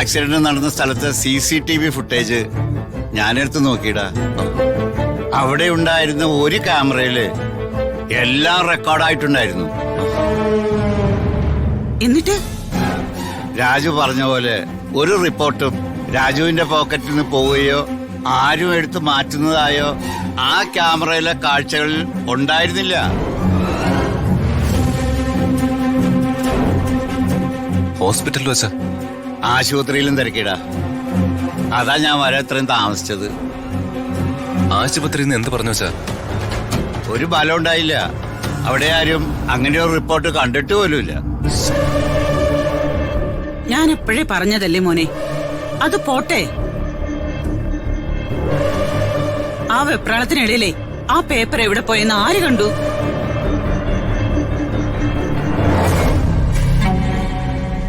Accident നടന്ന സ്ഥലത്തെ CCTV footage ഞാനെടുത്ത് നോക്കിയിടാ. അവിടെ ഉണ്ടായിരുന്ന ഒരു ക്യാമറയില് എല്ലാം റെക്കോർഡായിട്ടുണ്ടായിരുന്നു. എന്നിട്ട് രാജു പറഞ്ഞ പോലെ ഒരു റിപ്പോർട്ടും രാജുവിന്റെ പോക്കറ്റിൽ നിന്ന് പോവുകയോ ആരും എടുത്ത് മാറ്റുന്നതായോ ആ ക്യാമറയിലെ കാഴ്ചകളിൽ ഉണ്ടായിരുന്നില്ല. ഹോസ്പിറ്റലിൽ വെച്ച ആശുപത്രിയിലും തിരക്കിടാ. അതാ ഞാൻ വരത്രയും താമസിച്ചത്. ആശുപത്രിയിൽ നിന്ന് എന്ത് പറഞ്ഞു വെച്ചാ? ഒരു ബലം ഉണ്ടായില്ല. അവിടെ ആരും അങ്ങനെ ഒരു റിപ്പോർട്ട് കണ്ടിട്ട് പോലുമില്ല. ഞാൻ എപ്പോഴേ പറഞ്ഞതല്ലേ മോനെ, അത് പോട്ടെ. ആ വെപ്രാളത്തിനിടയിലേ ആ പേപ്പർ എവിടെ പോയെന്ന് ആര് കണ്ടു?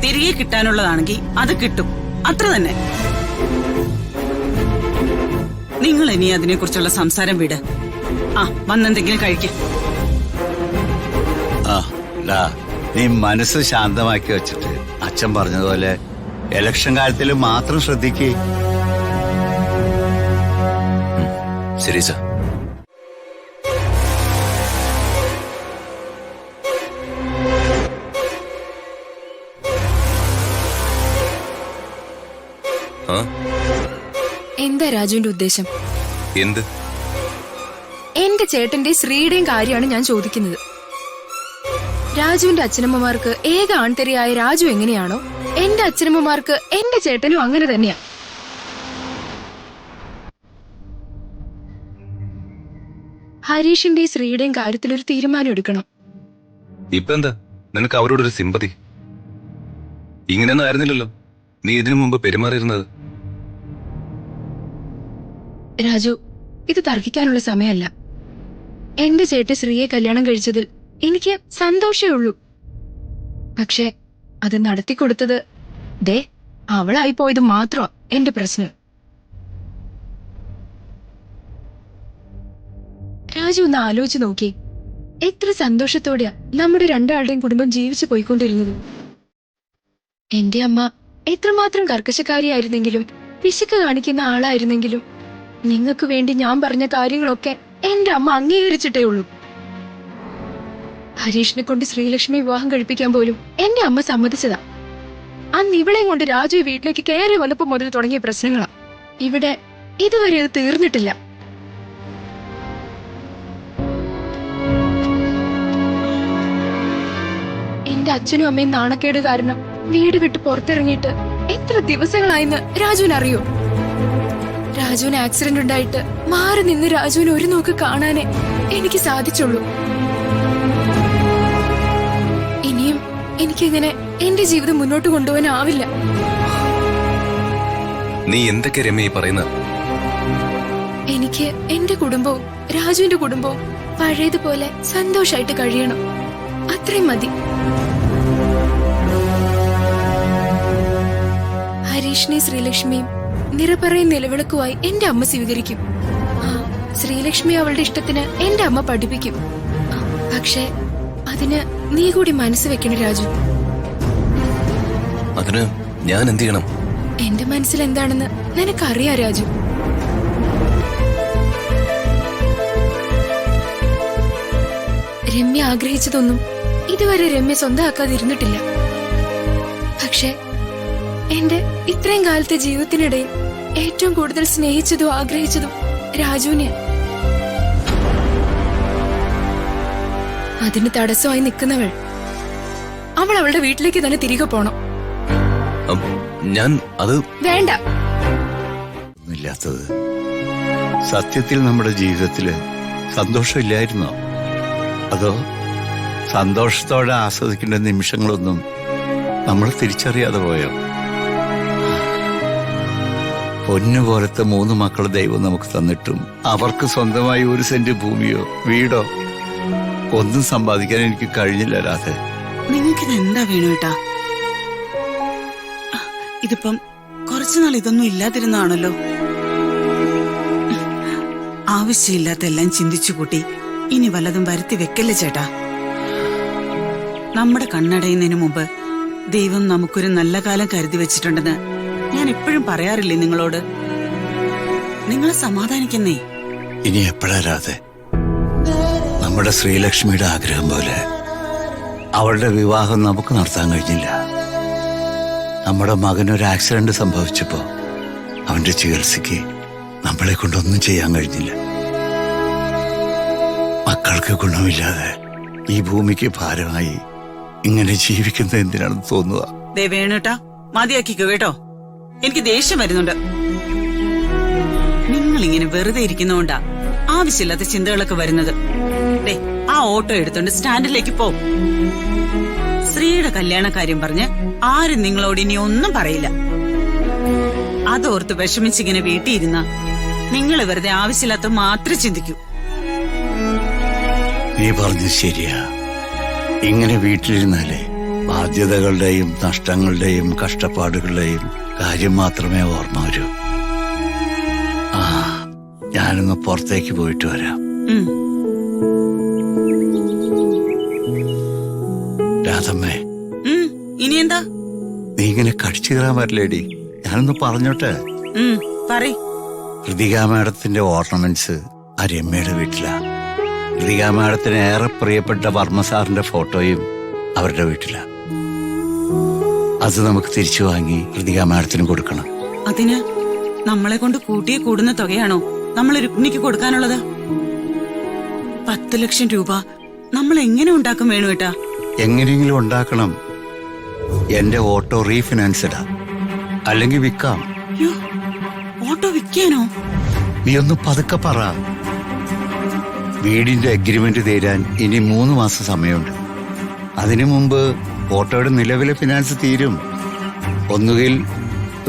തിരികെ കിട്ടാനുള്ളതാണെങ്കിൽ അത് കിട്ടും, അത്ര തന്നെ. നിങ്ങൾ ഇനി അതിനെ കുറിച്ചുള്ള സംസാരം വിട്. ആ, വന്നെന്തെങ്കിലും കഴിക്കും. നീ മനസ്സ് ശാന്തമാക്കി വെച്ചിട്ട് അച്ഛൻ പറഞ്ഞതുപോലെ ഇലക്ഷൻ കാര്യത്തിൽ മാത്രം ശ്രദ്ധിക്കേ. ശരി സാർ. എന്താ രാജുവിന്റെ ഉദ്ദേശം? എന്ത്? എന്റെ ചേട്ടന്റെ ശ്രീയുടെയും കാര്യമാണ് ഞാൻ ചോദിക്കുന്നത്. രാജുവിന്റെ അച്ഛനമ്മമാർക്ക് ഏക ആൺതരിയായ രാജു എങ്ങനെയാണോ, എന്റെ അച്ഛനമ്മമാർക്ക് എന്റെ ചേട്ടനും അങ്ങനെ തന്നെയാ. ഹരീഷിന്റെയും ശ്രീയുടെയും കാര്യത്തിൽ ഒരു തീരുമാനം എടുക്കണം. ഇപ്പൊ എന്താ നിനക്ക് അവരോടൊരു സിമ്പതി? ഇങ്ങനെയൊന്നും ആയിരുന്നില്ലല്ലോ നീ ഇതിനു മുമ്പ് പെരുമാറിയിരുന്നത്. രാജു, ഇത് തർക്കിക്കാനുള്ള സമയമല്ല. എന്റെ ചേട്ടൻ ശ്രീയെ കല്യാണം കഴിച്ചതിൽ എനിക്ക് സന്തോഷമേ ഉള്ളൂ. പക്ഷെ അത് നടത്തിക്കൊടുത്തത് ദേ അവളായി പോയത് മാത്രം എന്റെ പ്രശ്നം. രാജു ഒന്ന് ആലോചിച്ച് നോക്കി, എത്ര സന്തോഷത്തോടെയാ നമ്മുടെ രണ്ടാളുടെയും കുടുംബം ജീവിച്ചു പോയിക്കൊണ്ടിരുന്നത്. എന്റെ അമ്മ എത്രമാത്രം കർക്കശക്കാരിയായിരുന്നെങ്കിലും പിശുക്ക് കാണിക്കുന്ന ആളായിരുന്നെങ്കിലും നിങ്ങൾക്ക് വേണ്ടി ഞാൻ പറഞ്ഞ കാര്യങ്ങളൊക്കെ എന്റെ അമ്മ അംഗീകരിച്ചിട്ടേ ഉള്ളൂ. ഹരീഷിനെ കൊണ്ട് ശ്രീലക്ഷ്മി വിവാഹം കഴിപ്പിക്കാൻ പോലും എന്റെ അമ്മ സമ്മതിച്ചതാ. അന്ന് ഇവളെയും കൊണ്ട് രാജു വീട്ടിലേക്ക് കയറി വന്നപ്പോ മുതൽ തുടങ്ങിയ പ്രശ്നങ്ങളാ. ഇവിടെ ഇതുവരെ അത് തീർന്നിട്ടില്ല. എന്റെ അച്ഛനും അമ്മയും നാണക്കേട് കാരണം വീട് വിട്ട് പുറത്തിറങ്ങിയിട്ട് എത്ര ദിവസങ്ങളായെന്ന് രാജുവിനറിയോ? രാജുവിന് ആക്സിഡന്റ് ഉണ്ടായിട്ട് മാറി നിന്ന് രാജുവിന് ഒരു നോക്ക് കാണാനേ എനിക്ക് സാധിച്ചുള്ളൂ. ഇനിയും എനിക്കിങ്ങനെ എന്റെ ജീവിതം മുന്നോട്ട് കൊണ്ടുപോകാനാവില്ല. നീ എന്തൊക്കെ രമ്യ പറയുന്നത്? എനിക്ക് എന്റെ കുടുംബവും രാജുവിന്റെ കുടുംബവും പഴയതുപോലെ സന്തോഷായിട്ട് കഴിയണം, അത്രയും മതി. ഹരീഷിനെയും ശ്രീലക്ഷ്മിയും നിറപറയും നിലവിളക്കുമായി എന്റെ അമ്മ സ്വീകരിക്കും. ശ്രീലക്ഷ്മി അവളുടെ ഇഷ്ടത്തിന് എന്റെ അമ്മ പഠിപ്പിക്കും. പക്ഷെ അതിന് നീ കൂടി മനസ്സ് വെക്കണം രാജു. അതിന് ഞാൻ എന്ത് ചെയ്യണം? എന്റെ മനസ്സിൽ എന്താണെന്ന് നിനക്കറിയാ രാജു. രമ്യ ആഗ്രഹിച്ചതൊന്നും ഇതുവരെ രമ്യ സ്വന്തമാക്കാതിരുന്നിട്ടില്ല. പക്ഷെ എന്റെ ഇത്രയും കാലത്തെ ജീവിതത്തിനിടയിൽ ഏറ്റവും കൂടുതൽ സ്നേഹിച്ചതും ആഗ്രഹിച്ചതും രാജുവിനെ. അതിന് തടസ്സമായി നിൽക്കുന്നവൾ അവൾ അവളുടെ വീട്ടിലേക്ക് തന്നെ തിരികെ പോണം. ഞാൻ അത് വേണ്ട. ഇല്ലാത്തത് സത്യത്തിൽ നമ്മുടെ ജീവിതത്തില് സന്തോഷമില്ലായിരുന്നോ? അതോ സന്തോഷത്തോടെ ആസ്വദിക്കേണ്ട നിമിഷങ്ങളൊന്നും നമ്മൾ തിരിച്ചറിയാതെ പോയോ? പൊന്നുപോലത്തെ 3 മക്കളെ ദൈവം നമുക്ക് തന്നിട്ടും അവർക്ക് സ്വന്തമായി 1 സെന്റ് ഭൂമിയോ വീടോ ഒന്നും സമ്പാദിക്കാൻ എനിക്ക് കഴിഞ്ഞില്ല. രാധേ, നിങ്ങൾക്കിത് എന്താ വേണോട്ടാ? ഇതിപ്പം കുറച്ചുനാൾ ഇതൊന്നും ഇല്ലാതിരുന്നാണല്ലോ. ആവശ്യമില്ലാത്ത എല്ലാം ചിന്തിച്ചു കൂട്ടി ഇനി വല്ലതും വരുത്തി വെക്കല്ലേ ചേട്ടാ. നമ്മുടെ കണ്ണടയുന്നതിന് മുമ്പ് ദൈവം നമുക്കൊരു നല്ല കാലം കരുതി വെച്ചിട്ടുണ്ടെന്ന് ഞാൻ എപ്പോഴും പറയാറില്ലേ നിങ്ങളോട്, നിങ്ങളെ സമാധാനിക്കുന്നേ. ഇനി എപ്പോഴാ രാധേ നമ്മുടെ ശ്രീലക്ഷ്മിയുടെ ആഗ്രഹം പോലെ അവളുടെ വിവാഹം നമുക്ക് നടത്താൻ കഴിഞ്ഞില്ല. നമ്മുടെ മകനൊരു ആക്സിഡന്റ് സംഭവിച്ചപ്പോ അവന്റെ ചികിത്സയ്ക്ക് നമ്മളെ കൊണ്ടൊന്നും ചെയ്യാൻ കഴിഞ്ഞില്ല. മക്കൾക്ക് ഗുണമില്ലാതെ ഈ ഭൂമിക്ക് ഭാരമായി ഇങ്ങനെ ജീവിക്കുന്നത് എന്തിനാണെന്ന് തോന്നുക. ദേ വേണുട്ടാ, മതിയാക്കിക്കോ കേട്ടോ. എനിക്ക് ദേഷ്യം വരുന്നുണ്ട്. നിങ്ങൾ ഇങ്ങനെ വെറുതെ ഇരിക്കുന്നോണ്ടാ ആവശ്യമില്ലാത്ത ചിന്തകളൊക്കെ വരുന്നത്. ദേ ആ ഓട്ടോ എടുത്തോണ്ട് സ്റ്റാൻഡിലേക്ക് പോ. ശ്രീയുടെ കല്യാണ കാര്യം പറഞ്ഞ് ആരും നിങ്ങളോട് ഇനി ഒന്നും പറയില്ല. അതോർത്ത് വിഷമിച്ചിങ്ങനെ വീട്ടിയിരുന്ന നിങ്ങൾ വെറുതെ ആവശ്യമില്ലാത്ത മാത്രം ചിന്തിക്കൂ. നീ പറഞ്ഞത് ശരിയാ. ഇങ്ങനെ വീട്ടിലിരുന്നാലേ ബാധ്യതകളുടെയും നഷ്ടങ്ങളുടെയും കഷ്ടപ്പാടുകളുടെയും കാര്യം മാത്രമേ ഓർമ്മ വരൂ. ആ, ഞാനൊന്ന് പുറത്തേക്ക് പോയിട്ട് വരാം. ഉം. രാധമ്മേ, ഇനി എന്താ? നീ ഇങ്ങനെ കടിച്ചു കയറാൻ പറ്റില്ലേടി? ഞാനൊന്ന് പറഞ്ഞോട്ടെ. പറയ്. കൃതിക മാഡത്തിന്റെ ഓർണമെന്റ്സ് ആ രമ്യയുടെ വീട്ടിലാ. കൃതിക മാഡത്തിന് ഏറെ പ്രിയപ്പെട്ട വർമ്മ സാറിന്റെ ഫോട്ടോയും അവരുടെ വീട്ടിലാ. അത് നമുക്ക് തിരിച്ചു വാങ്ങി കൃതിക മാഡത്തിന് കൊടുക്കണം. അതിന് നമ്മളെ കൊണ്ട് കൂട്ടിയെ കൂടുന്ന തുകയാണോ നമ്മൾ രുക്മിണിക്ക് കൊടുക്കാനുള്ളത്? 10 ലക്ഷം രൂപ നമ്മൾ എങ്ങനെ ഉണ്ടാക്കും വേണുവേട്ടാ? എങ്ങനെയെങ്കിലും ഉണ്ടാക്കണം. എന്റെ ഓട്ടോ റീഫിനാൻസ് ഇടാം, അല്ലെങ്കിൽ വിൽക്കാം. അയ്യോ, ഓട്ടോ വിൽക്കാനോ? നീ ഒന്ന് പതുക്കെ പറ. വീടിന്റെ അഗ്രിമെന്റ് തീരാൻ ഇനി 3 മാസം സമയമുണ്ട്. അതിനു മുമ്പ് ഓട്ടോയുടെ നിലവിലെ ഫിനാൻസ് തീരും. ഒന്നുകിൽ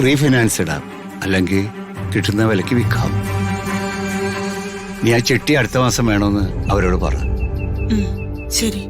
റീഫിനാൻസ് ഇടാം, അല്ലെങ്കിൽ കിട്ടുന്ന വിലക്ക് വിൽക്കാം. നീ ആ ചെട്ടി അടുത്ത മാസം വേണമെന്ന് അവരോട് പറ. ശരി.